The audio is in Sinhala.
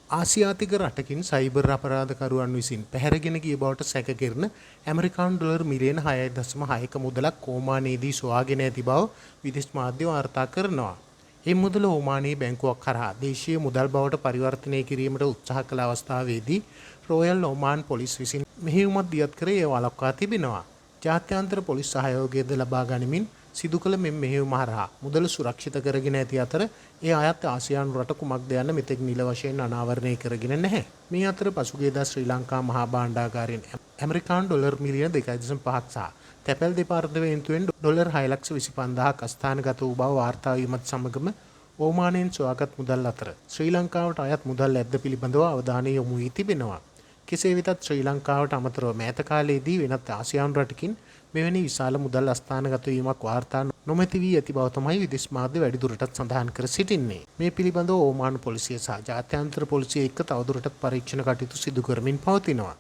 ආසියාතික රටකින් සයිබර් අපරාධකරුවන් විසින් පැහැරගෙන ගිය බවට සැක කෙරෙන ඇමරිකානු ඩොලර් මිලියන 6.6ක මුදලක් ඕමානයේදී සොයාගෙන ඇති බව විදේශ මාධ්‍ය වාර්තා කරනවා. මේ මුදල ඕමානයේ බැංකුවක් කරා දේශීය මුදල් බවට පරිවර්තනය කිරීමට උත්සාහ කළ අවස්ථාවේදී රෝයල් ඔමාන් පොලිස් විසින් මෙහෙයුමක් දියත් කර එය වළක්වා තිබෙනවා. ජාත්‍යන්තර පොලිස් සහයෝගයද ලබා ගනිමින් සිදු කළ මෙම මෙහෙයුම හරහා මුදල සුරක්ෂිත කරගෙන ඇති අතර ඒ අයත් ආසියානු රට කුමක්ද යන්න මෙතෙක් නිල වශයෙන් අනාවරණය කරගෙන නැහැ. මේ අතර පසුගියදා ශ්‍රී ලංකා මහා භාණ්ඩාගාරයෙන් ඇමරිකානු ඩොලර් මිලියන 2.5ක් සහ තැපැල් දෙපාර්තමේන්තුවෙන් ඩොලර් 6,25,000ක් අස්ථානගත වූ බව වාර්තා වීමත් සමගම ඕමානයෙන් සොයාගත් මුදල් අතර ශ්‍රී ලංකාවට අයත් මුදල් ඇද්ද පිළිබඳව අවධානය යොමු වී තිබෙනවා. කෙසේ වෙතත් ශ්‍රී ලංකාවට අමතරව මෑත කාලයේදී වෙනත් ආසියානු රටකින් මෙවැනි විශාල මුදල් අස්ථානගත වීමක් වාර්තා නොමැති වී ඇති බව තමයි විදේශ මාධ්‍ය වැඩිදුරටත් සඳහන් කර සිටින්නේ. මේ පිළිබඳව ඕමාන පොලිසිය සහ ජාත්‍යන්තර පොලිසිය එක්ක තවදුරටත් පරීක්ෂණ කටයුතු සිදු කරමින් පවතිනවා.